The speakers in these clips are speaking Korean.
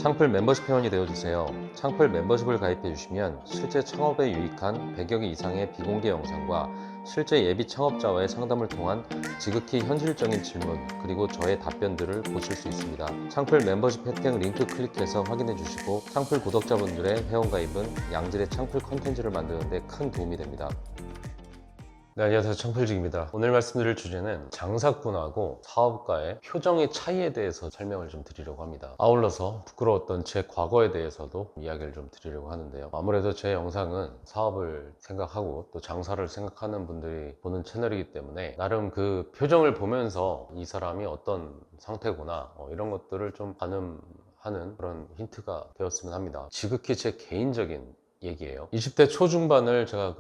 창풀 멤버십 회원이 되어주세요. 창풀 멤버십을 가입해주시면 실제 창업에 유익한 100여 개 이상의 비공개 영상과 실제 예비 창업자와의 상담을 통한 지극히 현실적인 질문 그리고 저의 답변들을 보실 수 있습니다. 창풀 멤버십 혜택 링크 클릭해서 확인해 주시고 창풀 구독자분들의 회원가입은 양질의 창풀 컨텐츠를 만드는 데 큰 도움이 됩니다. 네, 안녕하세요. 청필직입니다. 오늘 말씀드릴 주제는 장사꾼하고 사업가의 표정의 차이에 대해서 설명을 좀 드리려고 합니다. 아울러서 부끄러웠던 제 과거에 대해서도 이야기를 좀 드리려고 하는데요. 아무래도 제 영상은 사업을 생각하고 또 장사를 생각하는 분들이 보는 채널이기 때문에 나름 그 표정을 보면서 이 사람이 어떤 상태구나 이런 것들을 좀 가늠하는 그런 힌트가 되었으면 합니다. 지극히 제 개인적인 얘기예요. 20대 초중반을 제가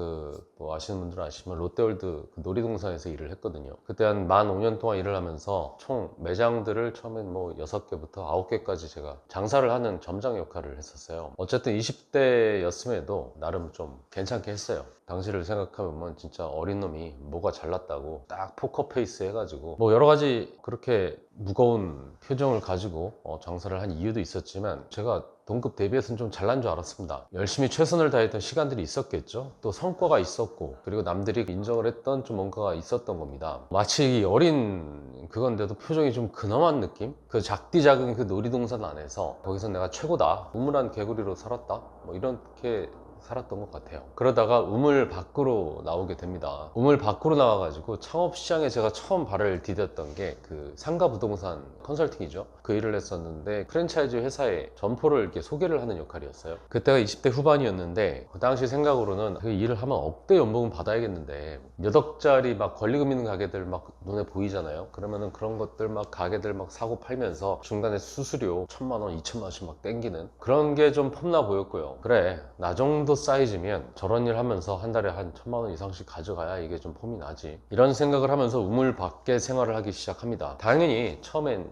뭐 아시는 분들은 아시지만 롯데월드 그 놀이동산에서 일을 했거든요. 그때 한 만 5년 동안 일을 하면서 총 매장들을 처음엔 뭐 6개부터 9개까지 제가 장사를 하는 점장 역할을 했었어요. 어쨌든 20대였음에도 나름 좀 괜찮게 했어요. 당시를 생각하면 진짜 어린 놈이 뭐가 잘났다고 딱 포커페이스 해가지고 뭐 여러 가지 그렇게 무거운 표정을 가지고 장사를 한 이유도 있었지만 제가 동급 대비해서는 좀 잘난 줄 알았습니다. 열심히 최선을 다했던 시간들이 있었겠죠. 또 성과가 있었고 그리고 남들이 인정을 했던 좀 뭔가가 있었던 겁니다. 마치 어린 그건데도 표정이 좀 근엄한 느낌? 그 작디 작은 그 놀이동산 안에서 거기서 내가 최고다, 우물안 개구리로 살았다, 뭐 이렇게 살았던 것 같아요. 그러다가 우물 밖으로 나오게 됩니다. 우물 밖으로 나와가지고 창업시장에 제가 처음 발을 디뎠던 게 그 상가부동산 컨설팅이죠. 그 일을 했었는데 프랜차이즈 회사에 점포를 이렇게 소개를 하는 역할이었어요. 그때가 20대 후반이었는데 그 당시 생각으로는 그 일을 하면 억대 연봉은 받아야겠는데 몇 억짜리 막 권리금 있는 가게들 막 눈에 보이잖아요. 그러면은 그런 것들 막 가게들 막 사고 팔면서 중간에 수수료 1,000만 원, 2,000만 원씩 막 땡기는 그런 게 좀 폼나 보였고요. 그래, 나 정도 사이즈면 저런 일 하면서 한 달에 한 1,000만 원 이상씩 가져가야 이게 좀 폼이 나지, 이런 생각을 하면서 우물 밖에 생활을 하기 시작합니다. 당연히 처음엔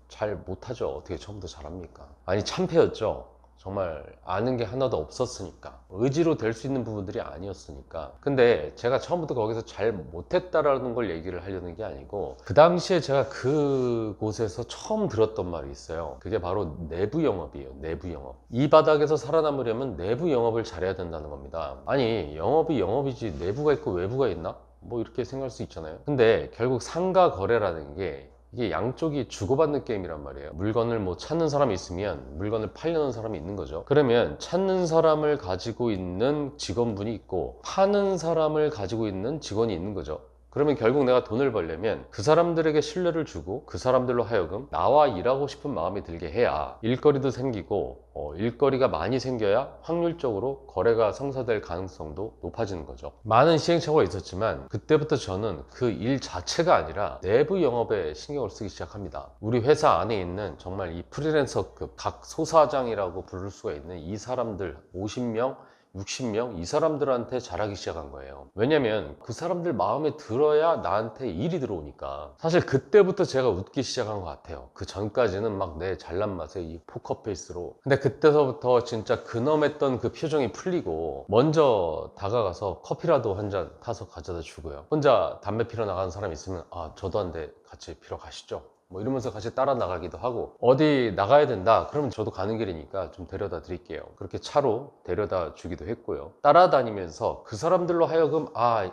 잘 못하죠. 어떻게 처음부터 잘합니까? 아니, 참패였죠. 정말 아는 게 하나도 없었으니까, 의지로 될 수 있는 부분들이 아니었으니까. 근데 제가 처음부터 거기서 잘 못했다라는 걸 얘기를 하려는 게 아니고, 그 당시에 제가 그곳에서 처음 들었던 말이 있어요. 그게 바로 내부 영업이에요. 내부 영업. 이 바닥에서 살아남으려면 내부 영업을 잘해야 된다는 겁니다. 아니, 영업이 영업이지 내부가 있고 외부가 있나? 뭐 이렇게 생각할 수 있잖아요. 근데 결국 상가 거래라는 게 이게 양쪽이 주고받는 게임이란 말이에요. 물건을 뭐 찾는 사람이 있으면 물건을 팔려는 사람이 있는 거죠. 그러면 찾는 사람을 가지고 있는 직원분이 있고 파는 사람을 가지고 있는 직원이 있는 거죠. 그러면 결국 내가 돈을 벌려면 그 사람들에게 신뢰를 주고 그 사람들로 하여금 나와 일하고 싶은 마음이 들게 해야 일거리도 생기고 일거리가 많이 생겨야 확률적으로 거래가 성사될 가능성도 높아지는 거죠. 많은 시행착오가 있었지만 그때부터 저는 그 일 자체가 아니라 내부 영업에 신경을 쓰기 시작합니다. 우리 회사 안에 있는 정말 이 프리랜서급 각 소사장이라고 부를 수가 있는 이 사람들 50명 60명 이 사람들한테 잘하기 시작한 거예요. 왜냐면 그 사람들 마음에 들어야 나한테 일이 들어오니까. 사실 그때부터 제가 웃기 시작한 것 같아요. 그 전까지는 막 내 잘난 맛에 이 포커페이스로. 근데 그때서부터 진짜 근엄했던 그 표정이 풀리고 먼저 다가가서 커피라도 한 잔 타서 가져다 주고요. 혼자 담배 피러 나가는 사람 있으면 저도 한 대 같이 피러 가시죠, 뭐 이러면서 같이 따라 나가기도 하고, 어디 나가야 된다 그러면 저도 가는 길이니까 좀 데려다 드릴게요, 그렇게 차로 데려다 주기도 했고요. 따라다니면서 그 사람들로 하여금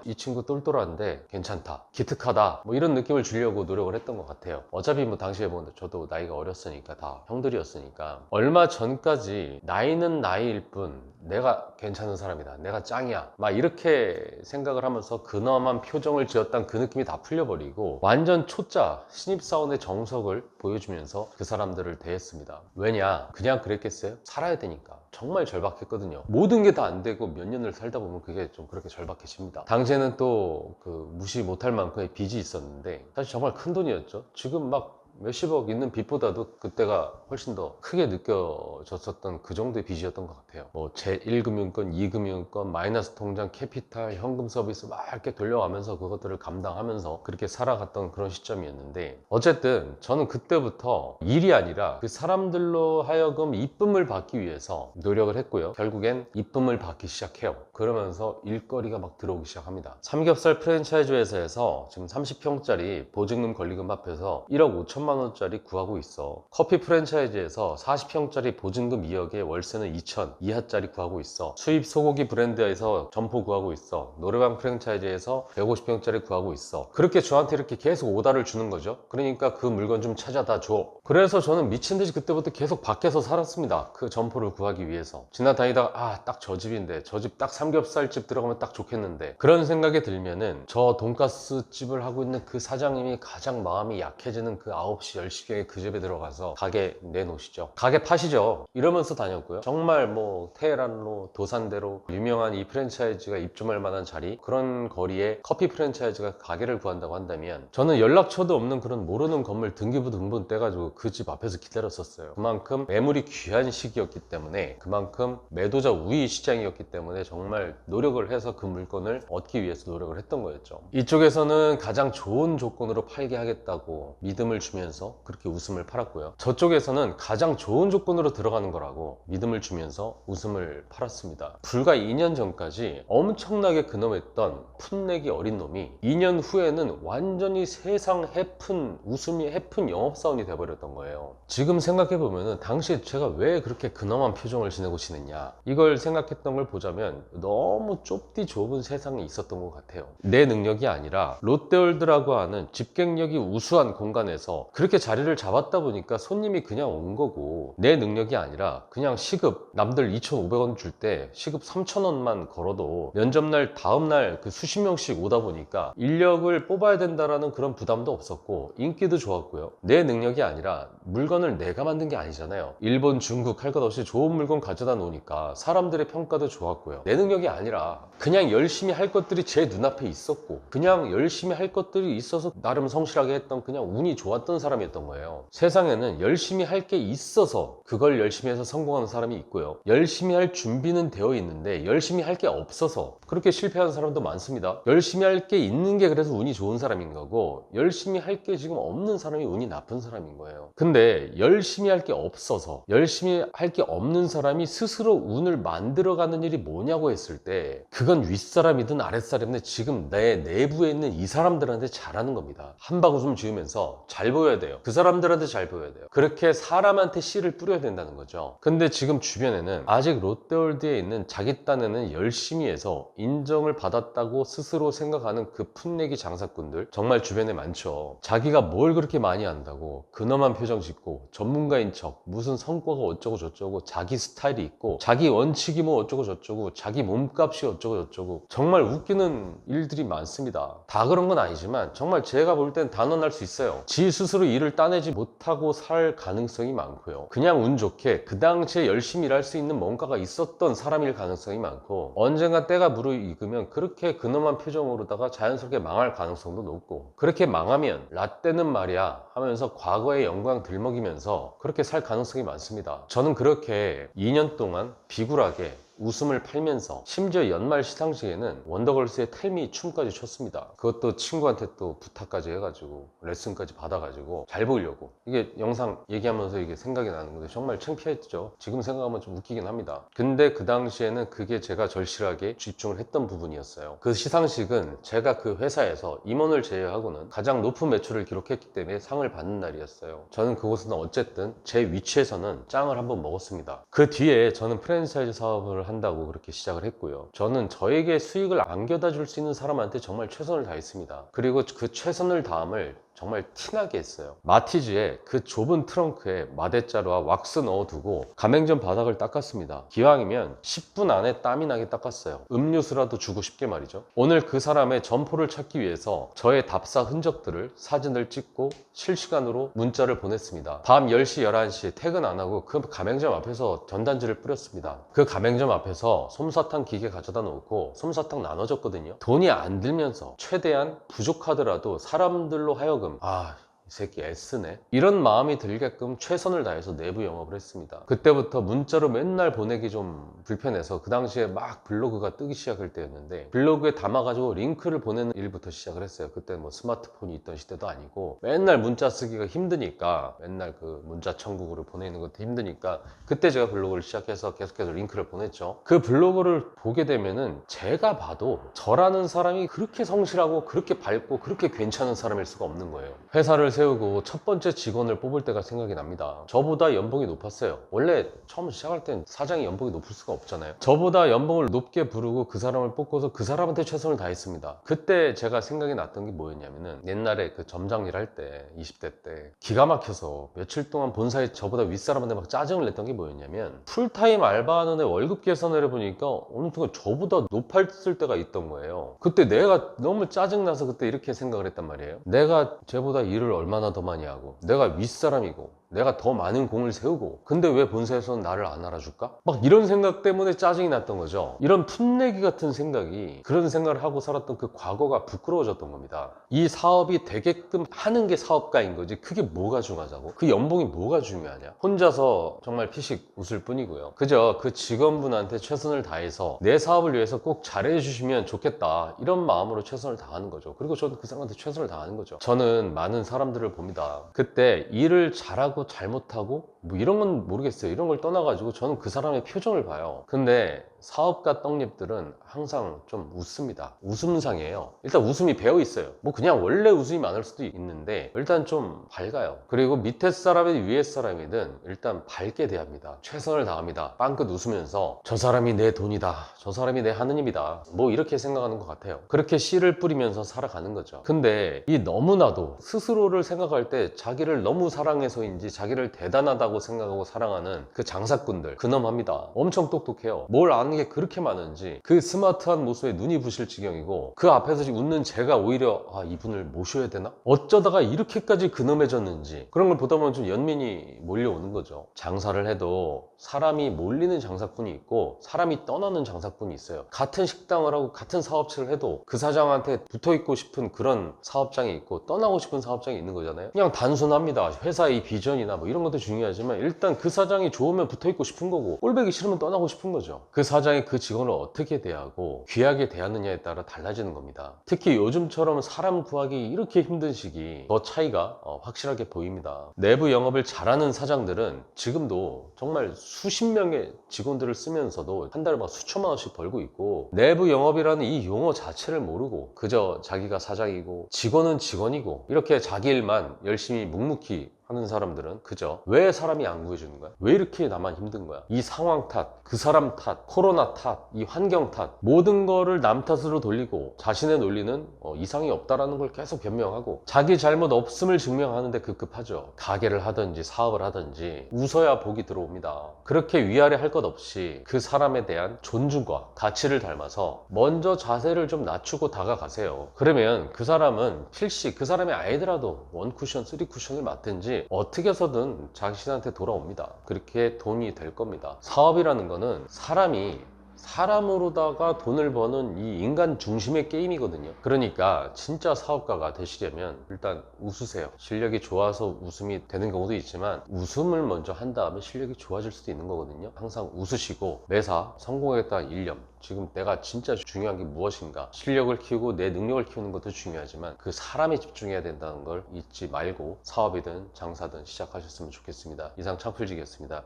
이 친구 똘똘한데 괜찮다, 기특하다, 뭐 이런 느낌을 주려고 노력을 했던 것 같아요. 어차피 뭐 당시에 뭐 저도 나이가 어렸으니까 다 형들이었으니까. 얼마 전까지 나이는 나이일 뿐 내가 괜찮은 사람이다, 내가 짱이야, 막 이렇게 생각을 하면서 근엄한 표정을 지었던 그 느낌이 다 풀려버리고 완전 초짜 신입사원의 정석을 보여주면서 그 사람들을 대했습니다. 왜냐, 그냥 그랬겠어요? 살아야 되니까. 정말 절박했거든요. 모든 게 다 안 되고 몇 년을 살다 보면 그게 좀 그렇게 절박해집니다. 당시에는 또 그 무시 못할 만큼의 빚이 있었는데 사실 정말 큰 돈이었죠. 지금 막 몇십억 있는 빚보다도 그때가 훨씬 더 크게 느껴졌었던 그 정도의 빚이었던 것 같아요. 뭐 제1금융권, 2금융권, 마이너스 통장, 캐피탈, 현금 서비스 막 이렇게 돌려가면서 그것들을 감당하면서 그렇게 살아갔던 그런 시점이었는데, 어쨌든 저는 그때부터 일이 아니라 그 사람들로 하여금 이쁨을 받기 위해서 노력을 했고요. 결국엔 이쁨을 받기 시작해요. 그러면서 일거리가 막 들어오기 시작합니다. 삼겹살 프랜차이즈 회사에서 지금 30평짜리 보증금 권리금 합해서 1억 5천만 6천만 원짜리 구하고 있어. 커피 프랜차이즈에서 40평짜리 보증금 2억에 월세는 2천 이하짜리 구하고 있어. 수입 소고기 브랜드에서 점포 구하고 있어. 노래방 프랜차이즈에서 150평짜리 구하고 있어. 그렇게 저한테 이렇게 계속 오다를 주는 거죠. 그러니까 그 물건 좀 찾아다 줘. 그래서 저는 미친듯이 그때부터 계속 밖에서 살았습니다. 그 점포를 구하기 위해서. 지나다니다가 딱 저 집인데, 저 집 딱 삼겹살집 들어가면 딱 좋겠는데, 그런 생각이 들면은 저 돈가스 집을 하고 있는 그 사장님이 가장 마음이 약해지는 그 9시 10시경에 그 집에 들어가서 가게 내놓으시죠. 가게 파시죠. 이러면서 다녔고요. 정말 뭐 테헤란로, 도산대로 유명한 이 프랜차이즈가 입점할 만한 자리, 그런 거리에 커피 프랜차이즈가 가게를 구한다고 한다면 저는 연락처도 없는 그런 모르는 건물 등기부 등본 떼가지고 그 집 앞에서 기다렸었어요. 그만큼 매물이 귀한 시기였기 때문에, 그만큼 매도자 우위 시장이었기 때문에 정말 노력을 해서 그 물건을 얻기 위해서 노력을 했던 거였죠. 이쪽에서는 가장 좋은 조건으로 팔게 하겠다고 믿음을 주면서 그렇게 웃음을 팔았고요. 저쪽에서는 가장 좋은 조건으로 들어가는 거라고 믿음을 주면서 웃음을 팔았습니다. 불과 2년 전까지 엄청나게 근엄했던 풋내기 어린 놈이 2년 후에는 완전히 세상 해픈, 웃음이 해픈 영업사원이 돼버렸던 거예요. 지금 생각해보면 당시에 제가 왜 그렇게 근엄한 표정을 지내고 지냈냐, 이걸 생각했던 걸 보자면 너무 좁디 좁은 세상에 있었던 것 같아요. 내 능력이 아니라 롯데월드라고 하는 집객력이 우수한 공간에서 그렇게 자리를 잡았다 보니까 손님이 그냥 온 거고, 내 능력이 아니라 그냥 시급 남들 2,500원 줄 때 시급 3,000원만 걸어도 면접날 다음날 그 수십 명씩 오다 보니까 인력을 뽑아야 된다라는 그런 부담도 없었고 인기도 좋았고요. 내 능력이 아니라 물건을 내가 만든 게 아니잖아요. 일본, 중국 할 것 없이 좋은 물건 가져다 놓으니까 사람들의 평가도 좋았고요. 내 능력이 아니라 그냥 열심히 할 것들이 제 눈앞에 있었고, 그냥 열심히 할 것들이 있어서 나름 성실하게 했던 그냥 운이 좋았던 사람이었던 거예요. 세상에는 열심히 할 게 있어서 그걸 열심히 해서 성공하는 사람이 있고요, 열심히 할 준비는 되어 있는데 열심히 할 게 없어서 그렇게 실패하는 사람도 많습니다. 열심히 할 게 있는 게 그래서 운이 좋은 사람인 거고, 열심히 할 게 지금 없는 사람이 운이 나쁜 사람인 거예요. 근데 열심히 할 게 없어서, 열심히 할 게 없는 사람이 스스로 운을 만들어가는 일이 뭐냐고 했을 때, 그건 윗사람이든 아랫사람이든 지금 내 내부에 있는 이 사람들한테 잘하는 겁니다. 한바구음 지으면서 잘 보여야 돼요. 그 사람들한테 잘 보여야 돼요. 그렇게 사람한테 씨를 뿌려야 된다는 거죠. 근데 지금 주변에는 아직 롯데월드에 있는 자기 딴에는 열심히 해서 인정을 받았다고 스스로 생각하는 그 풋내기 장사꾼들 정말 주변에 많죠. 자기가 뭘 그렇게 많이 안다고 근엄한 표정 짓고 전문가인 척 무슨 성과가 어쩌고 저쩌고, 자기 스타일이 있고 자기 원칙이 뭐 어쩌고 저쩌고, 자기 몸값이 어쩌고 저쩌고, 정말 웃기는 일들이 많습니다. 다 그런 건 아니지만 정말 제가 볼 땐 단언할 수 있어요. 지 스스로 일을 따내지 못하고 살 가능성이 많고요, 그냥 운 좋게 그 당시에 열심히 일할 수 있는 뭔가가 있었던 사람일 가능성이 많고, 언젠가 때가 무르익으면 그렇게 근엄한 표정으로다가 자연스럽게 망할 가능성도 높고, 그렇게 망하면 라떼는 말이야 하면서 과거의 영광 들먹이면서 그렇게 살 가능성이 많습니다. 저는 그렇게 2년 동안 비굴하게 웃음을 팔면서 심지어 연말 시상식에는 원더걸스의 텔미 춤까지 췄습니다. 그것도 친구한테 또 부탁까지 해가지고 레슨까지 받아가지고 잘 보이려고. 이게 영상 얘기하면서 이게 생각이 나는 건데 정말 창피했죠. 지금 생각하면 좀 웃기긴 합니다. 근데 그 당시에는 그게 제가 절실하게 집중을 했던 부분이었어요. 그 시상식은 제가 그 회사에서 임원을 제외하고는 가장 높은 매출을 기록했기 때문에 상을 받는 날이었어요. 저는 그곳은 어쨌든 제 위치에서는 짱을 한번 먹었습니다. 그 뒤에 저는 프랜차이즈 사업을 한다고 그렇게 시작을 했고요. 저는 저에게 수익을 안겨다 줄 수 있는 사람한테 정말 최선을 다했습니다. 그리고 그 최선을 다함을 정말 티나게 했어요. 마티즈의 그 좁은 트렁크에 마대자루와 왁스 넣어두고 가맹점 바닥을 닦았습니다. 기왕이면 10분 안에 땀이 나게 닦았어요. 음료수라도 주고 싶게 말이죠. 오늘 그 사람의 점포를 찾기 위해서 저의 답사 흔적들을 사진을 찍고 실시간으로 문자를 보냈습니다. 밤 10시, 11시 퇴근 안 하고 그 가맹점 앞에서 전단지를 뿌렸습니다. 그 가맹점 앞에서 솜사탕 기계 가져다 놓고 솜사탕 나눠줬거든요. 돈이 안 들면서 최대한 부족하더라도 사람들로 하여금 이 새끼 애쓰네, 이런 마음이 들게끔 최선을 다해서 내부 영업을 했습니다. 그때부터 문자로 맨날 보내기 좀 불편해서 그 당시에 막 블로그가 뜨기 시작할 때였는데 블로그에 담아가지고 링크를 보내는 일부터 시작을 했어요. 그때 뭐 스마트폰이 있던 시대도 아니고 맨날 문자 쓰기가 힘드니까, 맨날 그 문자 천국으로 보내는 것도 힘드니까 그때 제가 블로그를 시작해서 계속해서 링크를 보냈죠. 그 블로그를 보게 되면은 제가 봐도 저라는 사람이 그렇게 성실하고 그렇게 밝고 그렇게 괜찮은 사람일 수가 없는 거예요. 회사를 세우고 첫 번째 직원을 뽑을 때가 생각이 납니다. 저보다 연봉이 높았어요. 원래 처음 시작할 땐 사장이 연봉이 높을 수가 없잖아요. 저보다 연봉을 높게 부르고 그 사람을 뽑고서 그 사람한테 최선을 다했습니다. 그때 제가 생각이 났던 게 뭐였냐면은 옛날에 그 점장 일 할 때 20대 때 기가 막혀서 며칠 동안 본사에 저보다 윗사람한테 막 짜증을 냈던 게 뭐였냐면 풀타임 알바하는 애 월급 계산을 해보니까 어느 순간 저보다 높았을 때가 있던 거예요. 그때 내가 너무 짜증나서 그때 이렇게 생각을 했단 말이에요. 내가 쟤보다 일을 얼마나 더 많이 하고 내가 윗사람이고 내가 더 많은 공을 세우고 근데 왜 본사에서는 나를 안 알아줄까? 막 이런 생각 때문에 짜증이 났던 거죠. 이런 풋내기 같은 생각이 그런 생각을 하고 살았던 그 과거가 부끄러워졌던 겁니다. 이 사업이 되게끔 하는 게 사업가인 거지 그게 뭐가 중요하자고? 그 연봉이 뭐가 중요하냐? 혼자서 정말 피식 웃을 뿐이고요. 그저 그 직원분한테 최선을 다해서 내 사업을 위해서 꼭 잘해 주시면 좋겠다 이런 마음으로 최선을 다하는 거죠. 그리고 저도 그 사람한테 최선을 다하는 거죠. 저는 많은 사람들을 봅니다. 그때 일을 잘하고 잘못하고 뭐 이런 건 모르겠어요. 이런 걸 떠나가지고 저는 그 사람의 표정을 봐요. 근데 사업가 떡잎들은 항상 좀 웃습니다. 웃음상이에요. 일단 웃음이 배어 있어요. 뭐 그냥 원래 웃음이 많을 수도 있는데 일단 좀 밝아요. 그리고 밑에 사람이든 위에 사람이든 일단 밝게 대합니다. 최선을 다합니다. 빵긋 웃으면서 저 사람이 내 돈이다. 저 사람이 내 하느님이다. 뭐 이렇게 생각하는 것 같아요. 그렇게 씨를 뿌리면서 살아가는 거죠. 근데 이 너무나도 스스로를 생각할 때 자기를 너무 사랑해서인지 자기를 대단하다고 생각하고 사랑하는 그 장사꾼들 근엄합니다. 엄청 똑똑해요. 뭘 아는 게 그렇게 많은지 그 스마트한 모습에 눈이 부실 지경이고 그 앞에서 웃는 제가 오히려 아 이분을 모셔야 되나? 어쩌다가 이렇게까지 근엄해졌는지 그런 걸 보다 보면 좀 연민이 몰려오는 거죠. 장사를 해도 사람이 몰리는 장사꾼이 있고 사람이 떠나는 장사꾼이 있어요. 같은 식당을 하고 같은 사업체를 해도 그 사장한테 붙어있고 싶은 그런 사업장이 있고 떠나고 싶은 사업장이 있는 거잖아요. 그냥 단순합니다. 회사의 비전이나 뭐 이런 것도 중요하지만 일단 그 사장이 좋으면 붙어있고 싶은 거고 꼴보기 싫으면 떠나고 싶은 거죠. 그 사장이 그 직원을 어떻게 대하고 귀하게 대하느냐에 따라 달라지는 겁니다. 특히 요즘처럼 사람 구하기 이렇게 힘든 시기 더 차이가 확실하게 보입니다. 내부 영업을 잘하는 사장들은 지금도 정말 수십 명의 직원들을 쓰면서도 한 달에 막 수천만 원씩 벌고 있고 내부 영업이라는 이 용어 자체를 모르고 그저 자기가 사장이고 직원은 직원이고 이렇게 자기 일만 열심히 묵묵히 하는 사람들은 그저 왜 사람이 안 구해주는 거야? 왜 이렇게 나만 힘든 거야? 이 상황 탓, 그 사람 탓, 코로나 탓, 이 환경 탓 모든 거를 남 탓으로 돌리고 자신의 논리는 이상이 없다라는 걸 계속 변명하고 자기 잘못 없음을 증명하는데 급급하죠. 가게를 하든지 사업을 하든지 웃어야 복이 들어옵니다. 그렇게 위아래 할 것 없이 그 사람에 대한 존중과 가치를 닮아서 먼저 자세를 좀 낮추고 다가가세요. 그러면 그 사람은 필시 그 사람이 아니더라도 원쿠션, 쓰리쿠션을 맡든지 어떻게 해서든 자신한테 돌아옵니다. 그렇게 돈이 될 겁니다. 사업이라는 거는 사람이 사람으로다가 돈을 버는 이 인간 중심의 게임이거든요. 그러니까 진짜 사업가가 되시려면 일단 웃으세요. 실력이 좋아서 웃음이 되는 경우도 있지만 웃음을 먼저 한 다음에 실력이 좋아질 수도 있는 거거든요. 항상 웃으시고 매사 성공하겠다는 일념, 지금 내가 진짜 중요한 게 무엇인가, 실력을 키우고 내 능력을 키우는 것도 중요하지만 그 사람에 집중해야 된다는 걸 잊지 말고 사업이든 장사든 시작하셨으면 좋겠습니다. 이상 창풀직이었습니다.